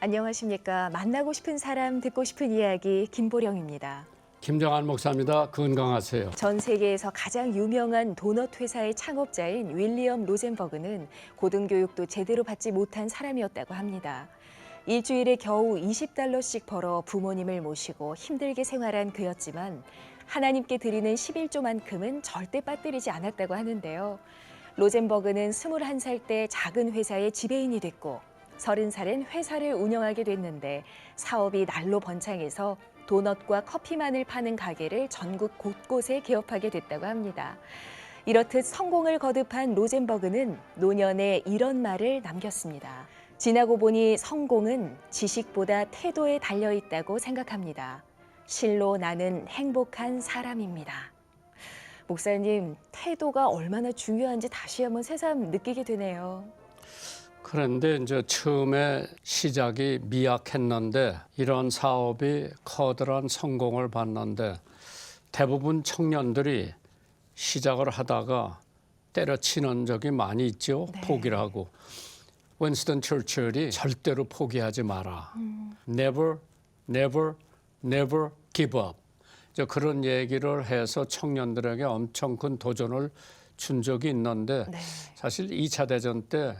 안녕하십니까. 만나고 싶은 사람, 듣고 싶은 이야기 김보령입니다. 김정한 목사입니다. 건강하세요. 전 세계에서 가장 유명한 도넛 회사의 창업자인 윌리엄 로젠버그는 고등교육도 제대로 받지 못한 사람이었다고 합니다. 일주일에 겨우 $20씩 벌어 부모님을 모시고 힘들게 생활한 그였지만 하나님께 드리는 11조만큼은 절대 빠뜨리지 않았다고 하는데요. 로젠버그는 21살 때 작은 회사의 지배인이 됐고 30살엔 회사를 운영하게 됐는데 사업이 날로 번창해서 도넛과 커피만을 파는 가게를 전국 곳곳에 개업하게 됐다고 합니다. 이렇듯 성공을 거듭한 로젠버그는 노년에 이런 말을 남겼습니다. 지나고 보니 성공은 지식보다 태도에 달려 있다고 생각합니다. 실로 나는 행복한 사람입니다. 목사님, 태도가 얼마나 중요한지 다시 한번 새삼 느끼게 되네요. 그런데 이제 처음에 시작이 미약했는데 이런 사업이 커다란 성공을 봤는데 대부분 청년들이 시작을 하다가 때려치는 적이 많이 있죠. 네. 포기를 하고. 윈스턴 처칠이 절대로 포기하지 마라. Never, never, never give up. 그런 얘기를 해서 청년들에게 엄청 큰 도전을 준 적이 있는데 네. 사실 2차 대전 때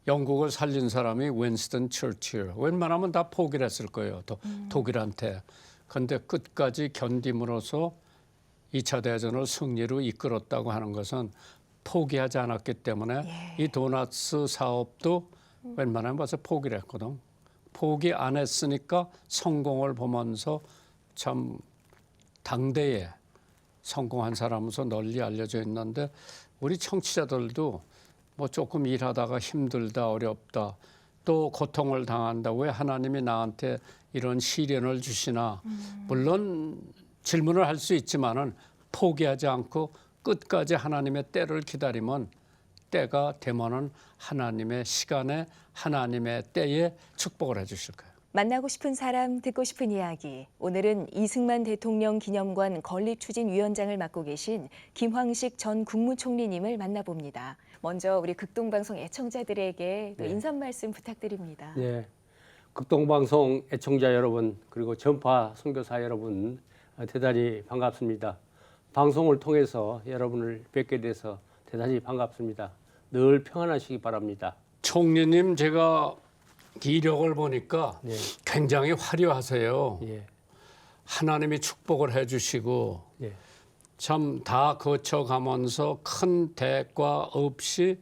영국을 살린 사람이 윈스턴 처칠. 웬만하면 다 포기를 했을 거예요. 독일한테. 그런데 끝까지 견딤으로써 2차 대전을 승리로 이끌었다고 하는 것은 포기하지 않았기 때문에 이 도넛스 사업도 웬만하면 벌써 포기를 했거든. 포기 안 했으니까 성공을 보면서 참 당대에 성공한 사람으로서 널리 알려져 있는데 우리 청취자들도 뭐 조금 일하다가 힘들다 어렵다 또 고통을 당한다 왜 하나님이 나한테 이런 시련을 주시나 물론 질문을 할 수 있지만은 포기하지 않고 끝까지 하나님의 때를 기다리면 때가 되면은 하나님의 시간에 하나님의 때에 축복을 해주실 거예요. 만나고 싶은 사람, 듣고 싶은 이야기. 오늘은 이승만 대통령 기념관 건립추진위원장을 맡고 계신 김황식 전 국무총리님을 만나봅니다. 먼저 우리 극동방송 애청자들에게 또 인사 말씀 부탁드립니다. 네, 극동방송 애청자 여러분 그리고 전파 선교사 여러분 대단히 반갑습니다. 방송을 통해서 여러분을 뵙게 돼서 대단히 반갑습니다. 늘 평안하시기 바랍니다. 총리님 제가 이력을 보니까 네. 굉장히 화려하세요. 예, 하나님이 축복을 해주시고 예, 참 다 거쳐가면서 큰 대가 없이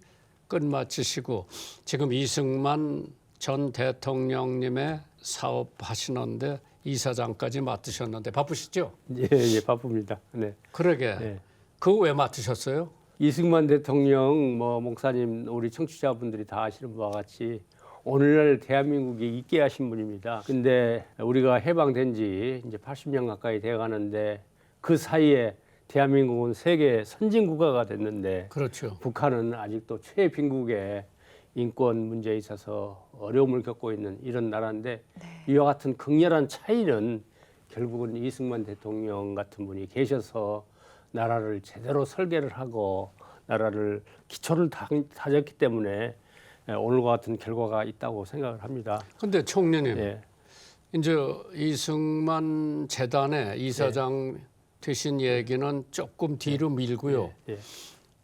끝마치시고 지금 이승만 전 대통령님의 사업 하시는데 이사장까지 맡으셨는데 바쁘시죠? 예, 예, 바쁩니다. 네. 그러게. 네. 그거 왜 맡으셨어요? 이승만 대통령, 목사님, 우리 청취자분들이 다 아시는 바와 같이 오늘날 대한민국에 있게 하신 분입니다. 근데 우리가 해방된 지 이제 80년 가까이 돼 가는데 그 사이에 대한민국은 세계 선진국가가 됐는데 그렇죠. 북한은 아직도 최빈국의 인권 문제에 있어서 어려움을 겪고 있는 이런 나라인데 이와 같은 극렬한 차이는 결국은 이승만 대통령 같은 분이 계셔서 나라를 제대로 설계를 하고 나라를 기초를 다졌기 때문에 오늘과 같은 결과가 있다고 생각을 합니다. 근데 총리님, 예, 이제 이승만 재단의 이사장 되신 얘기는 조금 뒤로 밀고요. 예,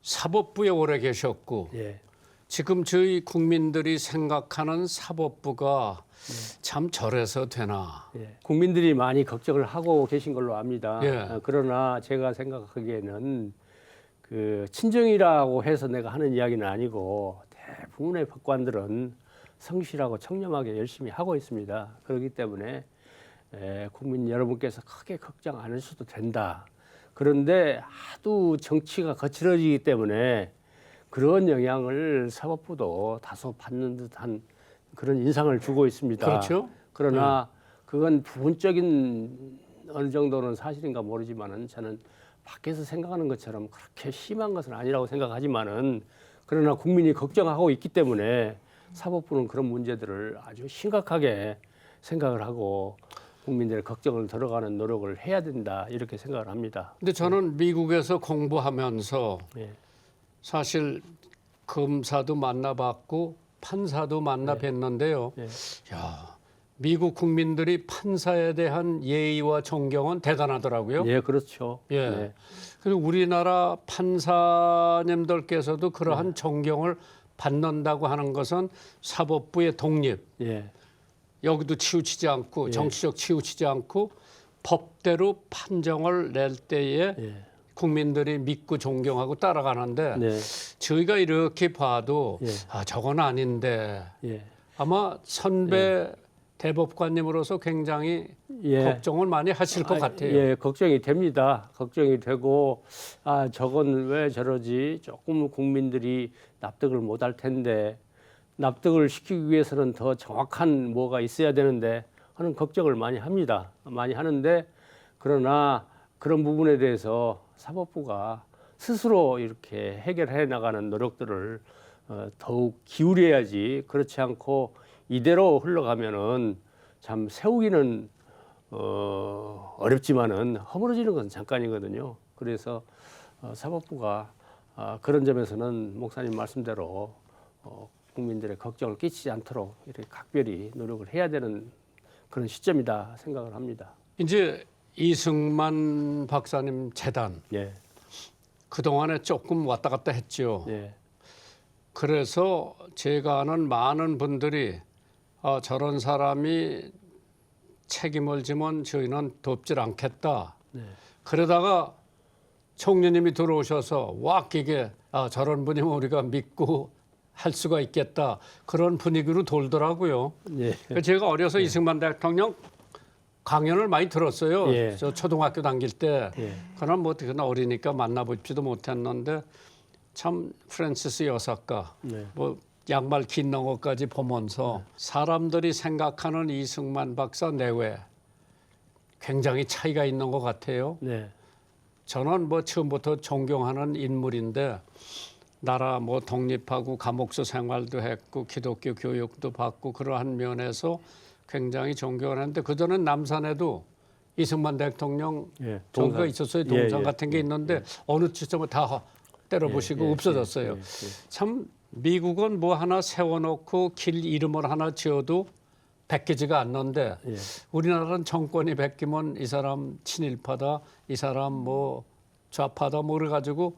사법부에 오래 계셨고 예, 지금 저희 국민들이 생각하는 사법부가 참 저래서 되나. 예. 국민들이 많이 걱정을 하고 계신 걸로 압니다. 예. 그러나 제가 생각하기에는 그 친정이라고 해서 내가 하는 이야기는 아니고 대부분의 법관들은 성실하고 청렴하게 열심히 하고 있습니다. 그렇기 때문에 국민 여러분께서 크게 걱정 안 하셔도 된다. 그런데 하도 정치가 거칠어지기 때문에 그런 영향을 사법부도 다소 받는 듯한 그런 인상을 주고 있습니다. 그렇죠. 그러나 그건 부분적인 어느 정도는 사실인가 모르지만은 저는 밖에서 생각하는 것처럼 그렇게 심한 것은 아니라고 생각하지만은 그러나 국민이 걱정하고 있기 때문에 사법부는 그런 문제들을 아주 심각하게 생각을 하고 국민들의 걱정을 덜어가는 노력을 해야 된다 이렇게 생각을 합니다. 근데 저는 미국에서 공부하면서 예. 사실 검사도 만나봤고 판사도 만나 뵀는데요. 예. 야, 미국 국민들이 판사에 대한 예의와 존경은 대단하더라고요. 예, 그렇죠. 예. 네. 그리고 우리나라 판사님들께서도 그러한 존경을 받는다고 하는 것은 사법부의 독립, 예. 여기도 치우치지 않고 예. 정치적 치우치지 않고 법대로 판정을 낼 때에 예. 국민들이 믿고 존경하고 따라가는데 네. 저희가 이렇게 봐도 예. 아 저건 아닌데 예. 아마 선배 대법관님으로서 굉장히 예. 걱정을 많이 하실 것 같아요. 예, 걱정이 됩니다. 걱정이 되고, 아, 저건 왜 저러지? 조금 국민들이 납득을 못할 텐데, 납득을 시키기 위해서는 더 정확한 뭐가 있어야 되는데 하는 걱정을 많이 합니다. 많이 하는데, 그러나 그런 부분에 대해서 사법부가 스스로 이렇게 해결해 나가는 노력들을 더욱 기울여야지. 그렇지 않고 이대로 흘러가면은 참 세우기는 어렵지만은 허물어지는 건 잠깐이거든요. 그래서 사법부가 그런 점에서는 목사님 말씀대로 국민들의 걱정을 끼치지 않도록 이렇게 각별히 노력을 해야 되는 그런 시점이다 생각을 합니다. 이제 이승만 박사님 재단 예, 그동안에 조금 왔다 갔다 했죠. 예, 그래서 제가 아는 많은 분들이 저런 사람이 책임을 지면 저희는 돕질 않겠다. 네, 그러다가 총리님이 들어오셔서 와끼게 저런 분이면 우리가 믿고 할 수가 있겠다. 그런 분위기로 돌더라고요. 예, 그래서 제가 어려서 이승만 대통령 강연을 많이 들었어요. 예. 저 초등학교 다닐 때. 예. 그러나 뭐 어떻게나 어리니까 만나보지도 못했는데 참 프랜시스 여사가 네, 뭐 양말 긴 엉어까지 보면서 사람들이 생각하는 이승만 박사 내외 굉장히 차이가 있는 것 같아요. 네, 저는 뭐 처음부터 존경하는 인물인데 나라 뭐 독립하고 감옥서 생활도 했고 기독교 교육도 받고 그러한 면에서 굉장히 존경을 하는데 그전엔 남산에도 이승만 대통령 예. 저기가 동상. 있었어요. 동상 예, 예, 같은 게 있는데 어느 시점에 다 때려부시고 예, 예, 없어졌어요. 예, 예. 참 미국은 뭐 하나 세워놓고 길 이름을 하나 지어도 베끼지가 않는데 예. 우리나라는 정권이 베끼면 이 사람 친일파다, 이 사람 뭐 좌파다 뭐 그래가지고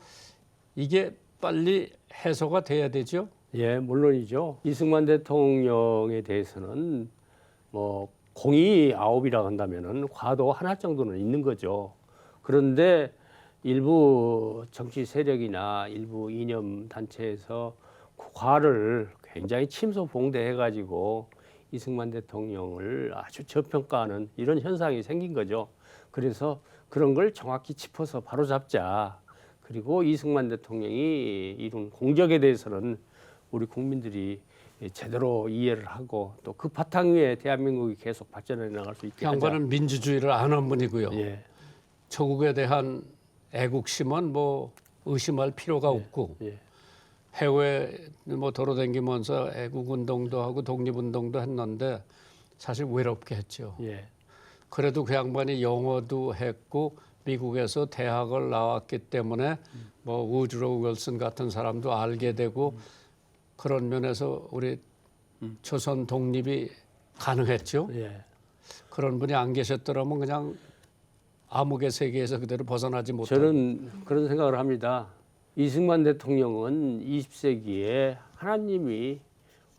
이게 빨리 해소가 돼야 되죠. 예, 물론이죠. 이승만 대통령에 대해서는 뭐 공이 9이라고 한다면은 과도 하나 정도는 있는 거죠. 그런데 일부 정치 세력이나 일부 이념 단체에서 그 과를 굉장히 침소봉대해 가지고 이승만 대통령을 아주 저평가하는 이런 현상이 생긴 거죠. 그래서 그런 걸 정확히 짚어서 바로잡자. 그리고 이승만 대통령이 이룬 공적에 대해서는 우리 국민들이 제대로 이해를 하고 또 그 바탕 위에 대한민국이 계속 발전해 나갈 수 있게 하자. 양반은 민주주의를 안 한 분이고요. 예, 조국에 대한 애국심은 뭐 의심할 필요가 없고 예, 해외 뭐 돌아다니면서 애국 운동도 하고 독립 운동도 했는데 사실 외롭게 했죠. 예, 그래도 그 양반이 영어도 했고 미국에서 대학을 나왔기 때문에 뭐 우드로 윌슨 같은 사람도 알게 되고 그런 면에서 우리 조선 독립이 가능했죠. 예. 그런 분이 안 계셨더라면 그냥 암흑의 세계에서 그대로 벗어나지 못하고. 저는 그런 생각을 합니다. 이승만 대통령은 20세기에 하나님이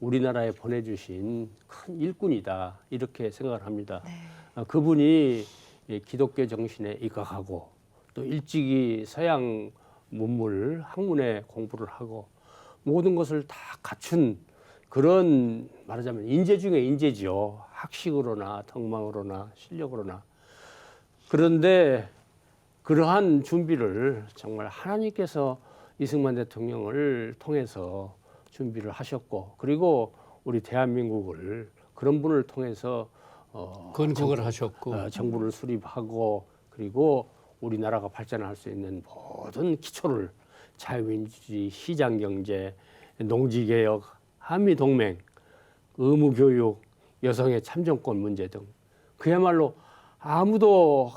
우리나라에 보내주신 큰 일꾼이다 이렇게 생각을 합니다. 그분이 기독교 정신에 입각하고 또 일찍이 서양 문물 학문에 공부를 하고 모든 것을 다 갖춘 그런 말하자면 인재 중에 인재지요. 학식으로나 덕망으로나 실력으로나. 그런데 그러한 준비를 정말 하나님께서 이승만 대통령을 통해서 준비를 하셨고 그리고 우리 대한민국을 그런 분을 통해서 건국을 하셨고 정부를 수립하고 그리고 우리나라가 발전할 수 있는 모든 기초를 자유민주주의, 시장경제, 농지개혁, 한미동맹, 의무교육, 여성의 참정권 문제 등 그야말로 아무도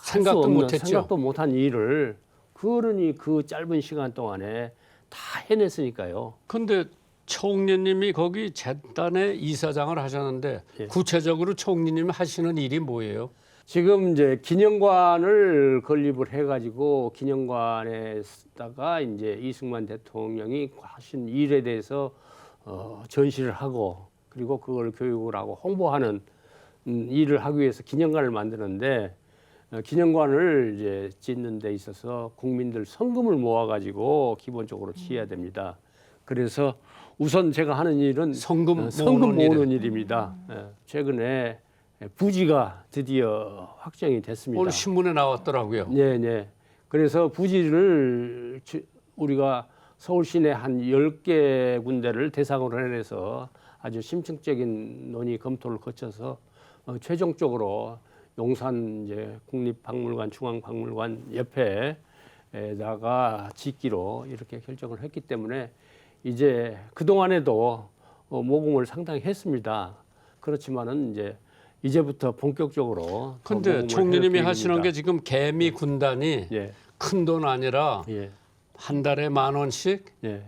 생각도 못했죠. 생각도 못한 일을 그러니 그 짧은 시간 동안에 다 해냈으니까요. 근데 총리님이 거기 재단의 이사장을 하셨는데 예. 구체적으로 총리님이 하시는 일이 뭐예요? 지금 이제 기념관을 건립을 해가지고 기념관에다가 이제 이승만 대통령이 하신 일에 대해서 전시를 하고 그리고 그걸 교육을 하고 홍보하는 일을 하기 위해서 기념관을 만드는데 기념관을 이제 짓는 데 있어서 국민들 성금을 모아가지고 기본적으로 지어야 됩니다. 그래서 우선 제가 하는 일은 성금 모으는 일입니다. 최근에 부지가 드디어 확정이 됐습니다. 오늘 신문에 나왔더라고요. 네. 그래서 부지를 우리가 서울 시내 한 10개 군데를 대상으로 해서 아주 심층적인 논의 검토를 거쳐서 최종적으로 용산 이제 국립박물관 중앙박물관 옆에다가 짓기로 이렇게 결정을 했기 때문에 이제 그 동안에도 모금을 상당히 했습니다. 그렇지만은 이제부터 본격적으로. 근데 총리님이 하시는 게 지금 개미 군단이 예, 큰 돈 아니라 예, 한 달에 10,000원씩 예,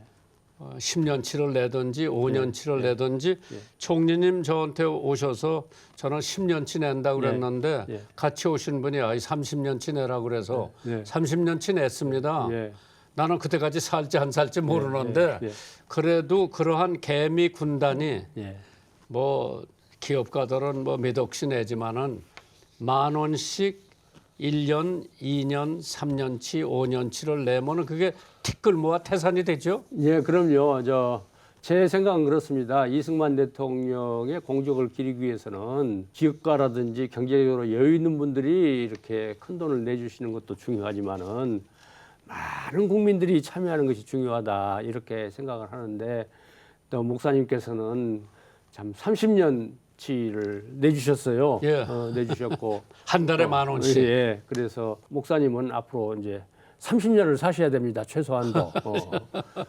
10년치를 내든지 5년치를 내든지 총리님 저한테 오셔서 저는 10년치 낸다고 그랬는데 예. 같이 오신 분이 30년치 내라고 그래서 네. 30년치 냈습니다. 예, 나는 그때까지 살지 안 살지 모르는데 예. 그래도 그러한 개미 군단이 예. 뭐 기업가들은 뭐 몇 억씩 내지만은 10,000원씩 1년, 2년, 3년치, 5년치를 내면은 그게 티끌 모아 태산이 되죠. 예, 그럼요. 제 생각은 그렇습니다. 이승만 대통령의 공적을 기리기 위해서는 기업가라든지 경제적으로 여유 있는 분들이 이렇게 큰 돈을 내주시는 것도 중요하지만은 많은 국민들이 참여하는 것이 중요하다 이렇게 생각을 하는데 또 목사님께서는 참 30년치를 내주셨어요. 예. 내주셨고 한 달에 10,000원씩. 예. 그래서 목사님은 앞으로 이제 30년을 사셔야 됩니다. 최소한도.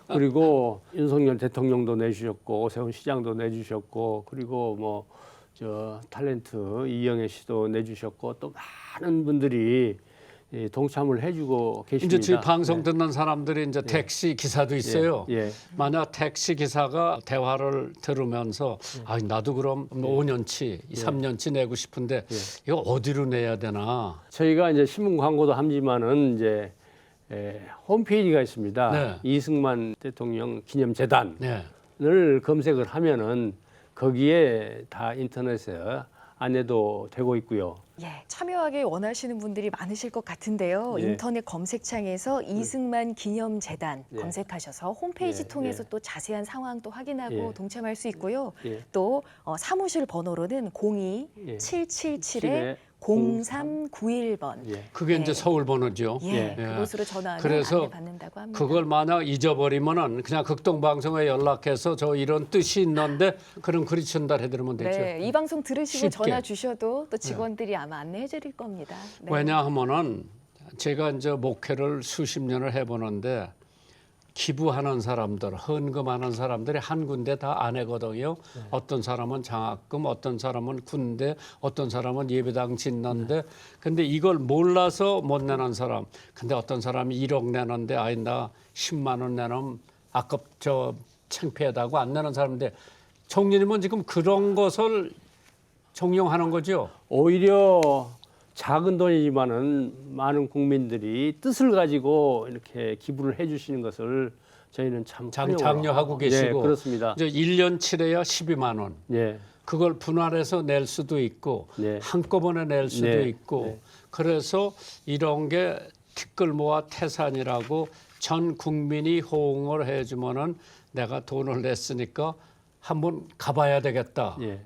그리고 윤석열 대통령도 내주셨고 오세훈 시장도 내주셨고 그리고 뭐 탤런트 이영애 씨도 내주셨고 또 많은 분들이 동참을 해주고 계십니다. 이제 저희 방송 듣는 사람들이 이제 택시 기사도 있어요. 예. 만약 택시 기사가 대화를 들으면서 아 나도 그럼 5년치, 3년치 내고 싶은데 이거 어디로 내야 되나? 저희가 이제 신문 광고도 합니다만은 이제 홈페이지가 있습니다. 네. 이승만 대통령 기념재단을 네. 검색을 하면은 거기에 다 인터넷에 안내도 되고 있고요. 예, 참여하기 원하시는 분들이 많으실 것 같은데요. 예. 인터넷 검색창에서 이승만 기념재단 예. 검색하셔서 홈페이지 예, 통해서 예. 또 자세한 상황도 확인하고 예. 동참할 수 있고요. 예. 또 사무실 번호로는 02-777에 0391번. 예. 그게 네. 이제 서울 번호죠. 예, 예. 그곳으로 전화하면 그래서 안내받는다고 합니다. 그걸 만약 잊어버리면은 그냥 극동방송에 연락해서 저 이런 뜻이 있는데 그럼 글이 전달해드리면 되죠. 네, 이 방송 들으시고 쉽게. 전화 주셔도 또 직원들이 아마 안내해 드릴 겁니다. 네. 왜냐하면은 제가 이제 목회를 수십 년을 해보는데 기부하는 사람들, 헌금하는 사람들이 한 군데 다 안 해거든요. 어떤 사람은 장학금, 어떤 사람은 군대, 어떤 사람은 예배당 짓는데 근데 이걸 몰라서 못 내는 사람. 근데 어떤 사람이 1억 내는데 아이 나 10만 원 내면 창피하다고 안 내는 사람인데 총리님은 지금 그런 것을 종용하는 거죠. 오히려 작은 돈이지만은 많은 국민들이 뜻을 가지고 이렇게 기부를 해주시는 것을 저희는 참 장려하고 계시고. 네, 그렇습니다. 이제 1년치래야 12만 원. 예, 그걸 분할해서 낼 수도 있고 네. 한꺼번에 낼 수도 네. 있고 네. 그래서 이런 게 티끌 모아 태산이라고 전 국민이 호응을 해주면은 내가 돈을 냈으니까 한번 가봐야 되겠다. 예.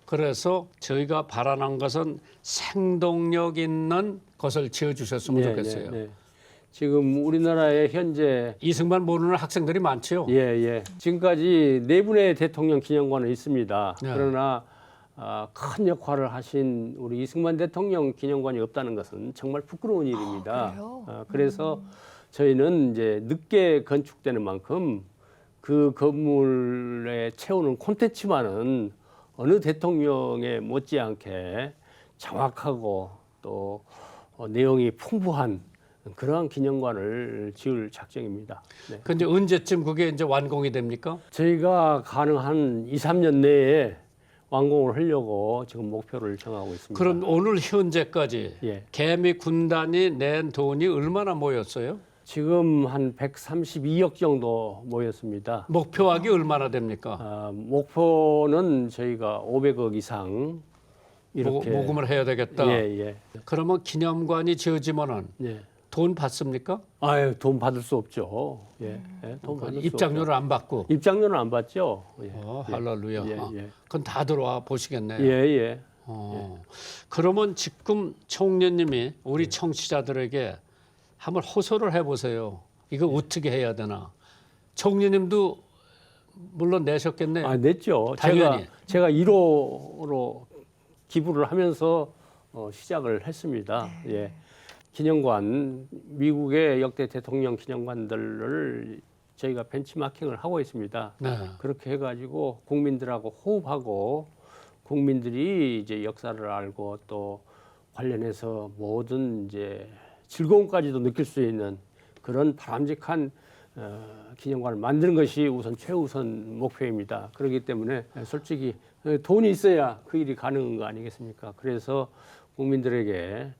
그래서 저희가 바라는 것은 생동력 있는 것을 지어주셨으면 좋겠어요. 네. 지금 우리나라에 현재 이승만 모르는 학생들이 많죠. 지금까지 4분의 대통령 기념관은 있습니다. 네. 그러나 큰 역할을 하신 우리 이승만 대통령 기념관이 없다는 것은 정말 부끄러운 일입니다. 그래요? 그래서 저희는 이제 늦게 건축되는 만큼 그 건물에 채우는 콘텐츠만은 어느 대통령에 못지않게 정확하고 또 내용이 풍부한 그러한 기념관을 지을 작정입니다. 네. 근데 언제쯤 그게 이제 완공이 됩니까? 저희가 가능한 2, 3년 내에 완공을 하려고 지금 목표를 정하고 있습니다. 그럼 오늘 현재까지 예. 개미 군단이 낸 돈이 얼마나 모였어요? 지금 한 132억 정도 모였습니다. 목표액이 얼마나 됩니까? 목표는 저희가 500억 이상 이렇게 모금을 해야 되겠다. 예, 예. 그러면 기념관이 지어지면은 예. 돈 받습니까? 아유, 돈 받을 수 없죠. 예. 예, 돈 받을 수 입장료를 안 받고. 없죠. 입장료는 안 받죠. 예. 할렐루야. 예, 예. 그건 다 들어와 보시겠네요. 예, 예. 그러면 지금 총리님이 우리 청취자들에게 한번 호소를 해보세요. 이거 어떻게 해야 되나? 총리님도 물론 내셨겠네요. 냈죠. 당연히. 제가 1호로 기부를 하면서 시작을 했습니다. 예. 기념관, 미국의 역대 대통령 기념관들을 저희가 벤치마킹을 하고 있습니다. 네. 그렇게 해가지고 국민들하고 호흡하고 국민들이 이제 역사를 알고 또 관련해서 모든 이제 즐거움까지도 느낄 수 있는 그런 바람직한 기념관을 만드는 것이 우선 최우선 목표입니다. 그렇기 때문에 솔직히 돈이 있어야 그 일이 가능한 거 아니겠습니까? 그래서 국민들에게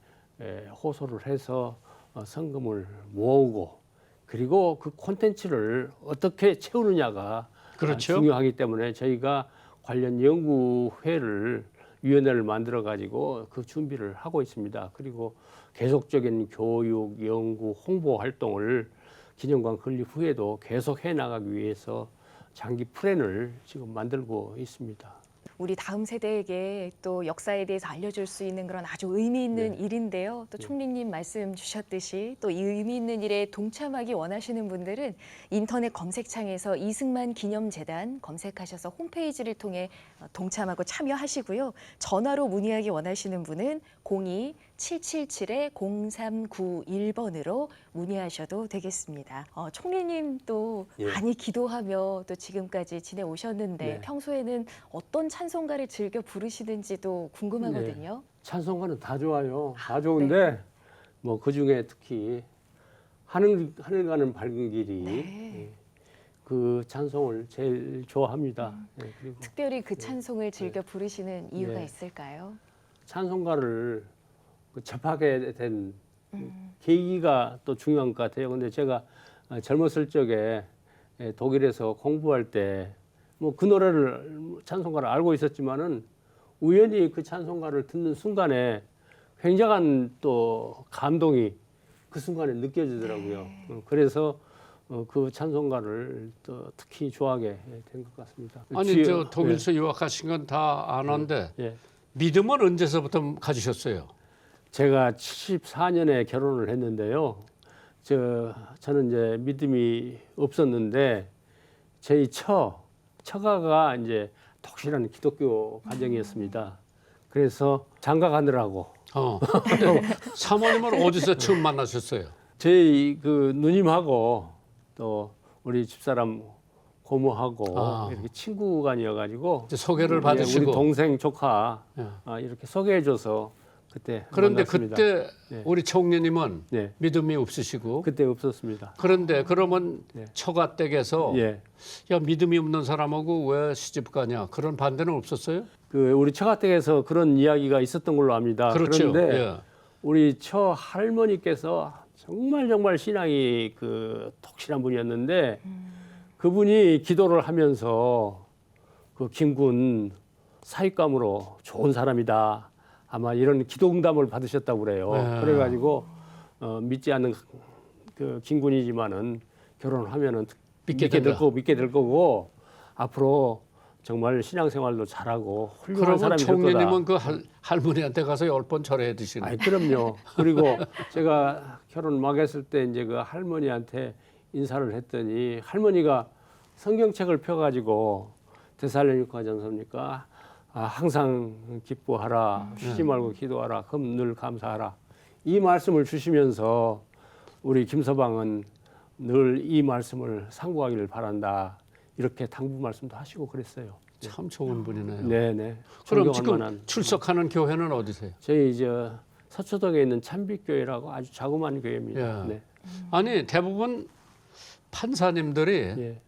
호소를 해서 성금을 모으고 그리고 그 콘텐츠를 어떻게 채우느냐가 그렇죠. 중요하기 때문에 저희가 관련 연구회를 위원회를 만들어 가지고 그 준비를 하고 있습니다. 그리고 계속적인 교육, 연구, 홍보 활동을 기념관 건립 후에도 계속 해 나가기 위해서 장기 플랜을 지금 만들고 있습니다. 우리 다음 세대에게 또 역사에 대해서 알려줄 수 있는 그런 아주 의미 있는 네. 일인데요. 또 총리님 말씀 주셨듯이 또 이 의미 있는 일에 동참하기 원하시는 분들은 인터넷 검색창에서 이승만 기념재단 검색하셔서 홈페이지를 통해 동참하고 참여하시고요. 전화로 문의하기 원하시는 분은 02-777-0391번으로 문의하셔도 되겠습니다. 총리님 또 예. 많이 기도하며 또 지금까지 지내오셨는데 네. 평소에는 어떤 찬송가를 즐겨 부르시는지도 궁금하거든요. 찬송가는 다 좋아요. 다 좋은데 뭐 그 중에 특히 하늘 가는 밝은 길이 네. 그 찬송을 제일 좋아합니다. 그리고 특별히 그 찬송을 즐겨 부르시는 이유가 네. 있을까요? 찬송가를 접하게 된 계기가 또 중요한 것 같아요. 근데 제가 젊었을 적에 독일에서 공부할 때 뭐 그 노래를 찬송가를 알고 있었지만은 우연히 그 찬송가를 듣는 순간에 굉장한 또 감동이 그 순간에 느껴지더라고요. 그래서 그 찬송가를 또 특히 좋아하게 된 것 같습니다. 아니 저 독일에서 유학하신 건 다 아는데 예. 믿음은 언제서부터 가지셨어요? 제가 74년에 결혼을 했는데요. 저는 이제 믿음이 없었는데 저희 처가가 이제 독실한 기독교 가정이었습니다. 그래서 장가 가느라고 근데 사모님은 어디서 처음 만나셨어요? 저희 그 누님하고 또 우리 집사람 고모하고 이렇게 친구간이어가지고 이제 소개를 받으시고. 우리 동생 조카 예. 이렇게 소개해줘서 그때 그런데 만났습니다. 그때 네. 우리 총리님은 네. 믿음이 없으시고 그때 없었습니다. 그런데 그러면 네. 처가댁에서 예. 야 믿음이 없는 사람하고 왜 시집 가냐 그런 반대는 없었어요? 그 우리 처가댁에서 그런 이야기가 있었던 걸로 압니다. 그렇죠. 그런데 예. 우리 처 할머니께서 정말 신앙이 그 독실한 분이었는데 그분이 기도를 하면서 그 김군 사익감으로 좋은 사람이다. 아마 이런 기도 응답을 받으셨다고 그래요. 네. 그래가지고 믿지 않는 그 김군이지만은 결혼을 하면은 믿게 믿게 될 거고 앞으로 정말 신앙생활도 잘하고 훌륭한 그러면 사람이 될 거다. 총리님은 그 할머니한테 가서 10번 절해 드시는. 아이 그럼요. 그리고 제가 결혼 막 했을 때 이제 그 할머니한테 인사를 했더니 할머니가 성경책을 펴가지고 데살로니가 전서입니까? 항상 기뻐하라, 쉬지 말고 기도하라, 그럼 늘 감사하라. 이 말씀을 주시면서 우리 김서방은 늘 이 말씀을 상고하기를 바란다. 이렇게 당부 말씀도 하시고 그랬어요. 참 좋은 분이네요. 네네. 그럼 존경할 지금 만한. 출석하는 교회는 어디세요? 저희 서초동에 있는 찬빛교회라고 아주 자그마한 교회입니다. 예. 네. 아니 대부분 판사님들이 예.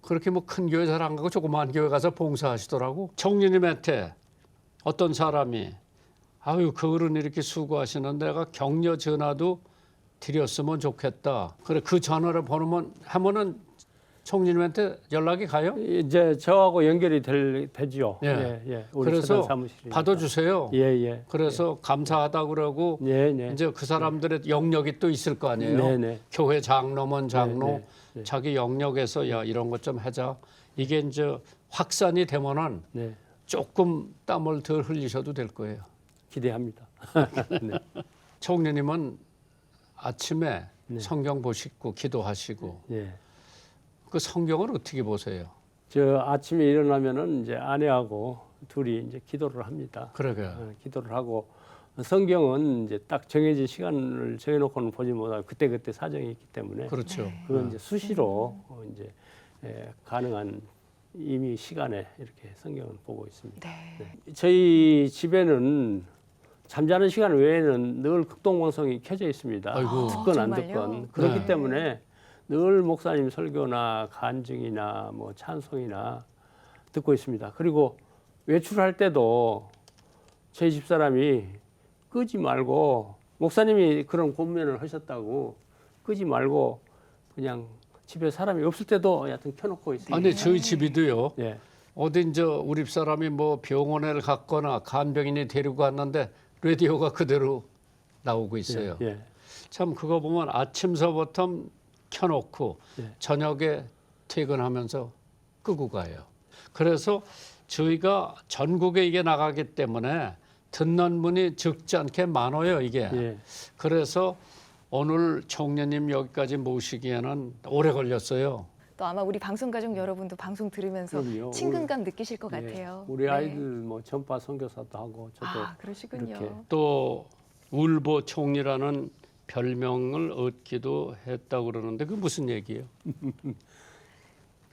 그렇게 뭐 큰 교회 잘 안 가고 조그마한 교회 가서 봉사하시더라고. 총리님한테 어떤 사람이 아유 그 어른이 이렇게 수고하시는데 내가 격려 전화도 드렸으면 좋겠다. 그래 그 전화를 하면은 총리님한테 연락이 가요? 이제 저하고 연결이 되죠. 예. 예, 예. 우리 그래서 서단 사무실이니까. 받아주세요. 예, 예. 그래서 감사하다 그러고 예, 네. 이제 그 사람들의 영역이 또 있을 거 아니에요. 네, 네. 교회 장로면 장로, 네, 네. 자기 영역에서 야 이런 것 좀 하자. 이게 이제 확산이 되면은 네. 조금 땀을 덜 흘리셔도 될 거예요. 기대합니다. 네. 총리님은 아침에 네. 성경 보시고 기도하시고 예. 그 성경을 어떻게 보세요? 저 아침에 일어나면은 이제 아내하고 둘이 이제 기도를 합니다. 그러게. 기도를 하고 성경은 이제 딱 정해진 시간을 정해놓고는 보지 못하고 그때 사정이 있기 때문에 그렇죠. 그건 이제 수시로 이제 가능한 이미 시간에 이렇게 성경을 보고 있습니다. 네. 저희 집에는 잠자는 시간 외에는 늘 극동방송이 켜져 있습니다. 아이고. 듣건 안 정말요? 듣건 그렇기 네. 때문에 늘 목사님 설교나 간증이나 뭐 찬송이나 듣고 있습니다. 그리고 외출할 때도 저희 집사람이 끄지 말고 목사님이 그런 권면을 하셨다고 끄지 말고 그냥 집에 사람이 없을 때도 여하튼 켜놓고 있습니다. 아니 저희 집이도요. 예. 어디 이제 우리 집사람이 뭐 병원에 갔거나 간병인이 데리고 갔는데 라디오가 그대로 나오고 있어요. 예. 참 그거 보면 아침서부터 켜놓고 예. 저녁에 퇴근하면서 끄고 가요. 그래서 저희가 전국에 이게 나가기 때문에 듣는 분이 적지 않게 많아요 이게. 예. 그래서 오늘 총리님 여기까지 모시기에는 오래 걸렸어요. 또 아마 우리 방송 가족 여러분도 방송 들으면서 그럼요. 친근감 느끼실 것 예. 같아요. 우리 네. 아이들 뭐 전파 선교사도 하고 저도 아, 그러시군요. 이렇게. 또 울보 총리라는 별명을 얻기도 했다고 그러는데 그 무슨 얘기예요?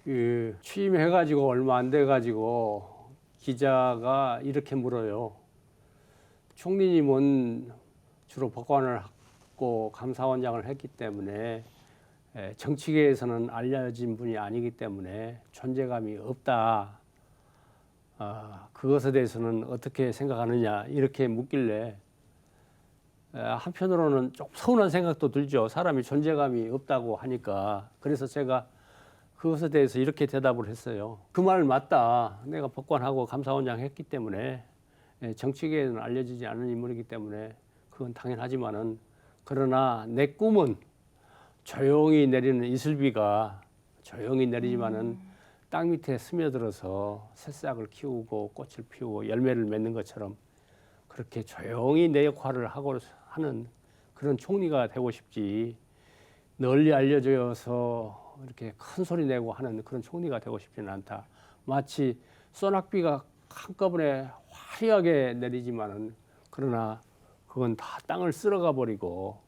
그 취임해가지고 얼마 안 돼가지고 기자가 이렇게 물어요. 총리님은 주로 법관을 하고 감사원장을 했기 때문에 정치계에서는 알려진 분이 아니기 때문에 존재감이 없다. 그것에 대해서는 어떻게 생각하느냐 이렇게 묻길래 한편으로는 좀 서운한 생각도 들죠. 사람이 존재감이 없다고 하니까. 그래서 제가 그것에 대해서 이렇게 대답을 했어요. 그 말 맞다. 내가 법관하고 감사원장 했기 때문에 정치계에는 알려지지 않은 인물이기 때문에 그건 당연하지만은 그러나 내 꿈은 조용히 내리는 이슬비가 조용히 내리지만은 땅 밑에 스며들어서 새싹을 키우고 꽃을 피우고 열매를 맺는 것처럼 그렇게 조용히 내 역할을 하고 하는 그런 총리가 되고 싶지 널리 알려져서 이렇게 큰 소리 내고 하는 그런 총리가 되고 싶지는 않다. 마치 소낙비가 한꺼번에 화려하게 내리지만은 그러나 그건 다 땅을 쓸어가 버리고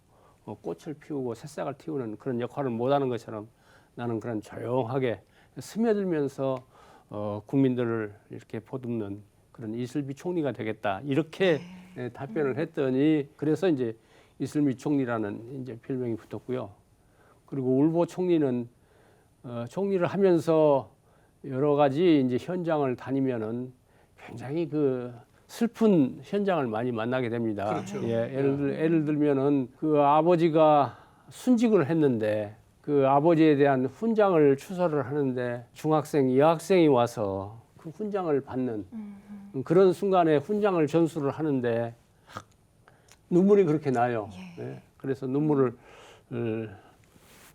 꽃을 피우고 새싹을 틔우는 그런 역할을 못하는 것처럼 나는 그런 조용하게 스며들면서 국민들을 이렇게 보듬는 그런 이슬비 총리가 되겠다 이렇게 답변을 했더니 그래서 이제 이슬비 총리라는 이제 별명이 붙었고요. 그리고 울보 총리는 총리를 하면서 여러 가지 이제 현장을 다니면은 굉장히 그 슬픈 현장을 많이 만나게 됩니다. 그렇죠. 예, 예를 들면은 그 아버지가 순직을 했는데 그 아버지에 대한 훈장을 추서를 하는데 중학생, 여학생이 와서 그 훈장을 받는 그런 순간에 훈장을 전수를 하는데 눈물이 그렇게 나요. 예, 그래서 눈물을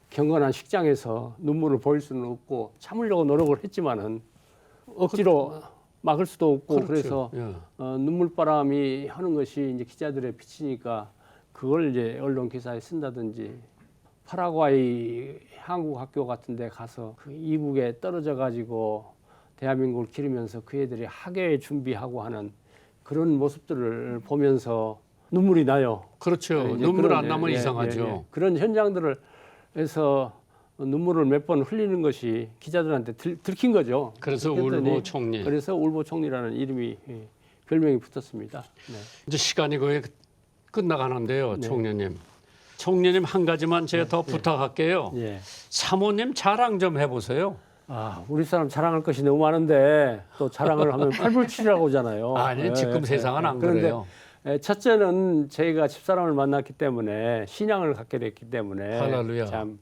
경건한 식장에서 눈물을 보일 수는 없고 참으려고 노력을 했지만은 억지로 막을 수도 없고 그렇죠. 그래서 예. 눈물바람이 하는 것이 이제 기자들의 비치니까 그걸 이제 언론 기사에 쓴다든지 파라과이 한국 학교 같은 데 가서 그 이북에 떨어져 가지고 대한민국을 기르면서 그 애들이 학예에 준비하고 하는 그런 모습들을 보면서 눈물이 나요. 그렇죠. 이제 눈물 그런, 안 나면 예, 이상하죠. 예, 예. 그런 현장들을 해서 눈물을 몇 번 흘리는 것이 기자들한테 들킨 거죠. 그래서 들켰더니 울보 총리. 그래서 울보 총리라는 이름이 별명이 붙었습니다. 네. 이제 시간이 거의 끝나가는데요, 네. 총리님. 총리님 한 가지만 제가 더 네. 부탁할게요. 예. 사모님 자랑 좀 해보세요. 아, 우리 사람 자랑할 것이 너무 많은데 또 자랑을 하면 팔불출이라고 하잖아요. 아니, 지금 세상은 안 그런데 그래요. 첫째는 저희가 집사람을 만났기 때문에 신앙을 갖게 됐기 때문에 할렐루야. 참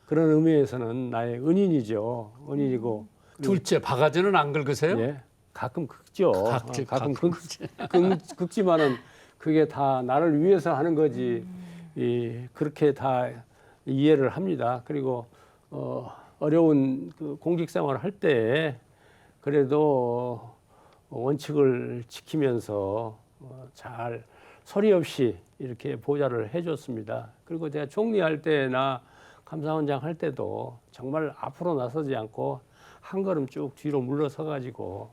그런 의미에서는 나의 은인이죠. 은인이고 둘째, 바가지는 안 긁으세요? 예, 가끔 긁죠. 가끔 가끔 긁지만은 그게 다 나를 위해서 하는 거지. 그렇게 다 이해를 합니다. 그리고 어려운 그 공직 생활을 할 때 그래도 원칙을 지키면서 잘 소리 없이 이렇게 보좌를 해줬습니다. 그리고 제가 총리할 때나 감사원장 할 때도 정말 앞으로 나서지 않고 한 걸음 쭉 뒤로 물러서 가지고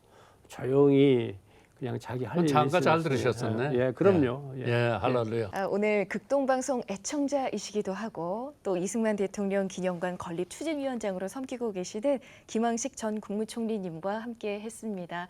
조용히 그냥 자기 할 일 잠깐 잘 있으면 들으셨었네. 예, 그럼요. 예, 할렐루야. 오늘 극동방송 애청자이시기도 하고 또 이승만 대통령 기념관 건립 추진위원장으로 섬기고 계시는 김황식 전 국무총리님과 함께 했습니다.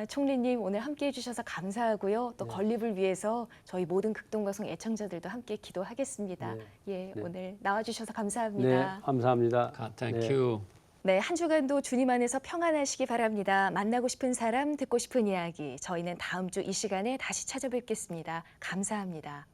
총리님 오늘 함께 해주셔서 감사하고요. 또 건립을 위해서 저희 모든 극동방송 애청자들도 함께 기도하겠습니다. 예, 오늘 나와주셔서 감사합니다. 네, 감사합니다. 땡큐. 네, 한 주간도 주님 안에서 평안하시기 바랍니다. 만나고 싶은 사람, 듣고 싶은 이야기. 저희는 다음 주 이 시간에 다시 찾아뵙겠습니다. 감사합니다.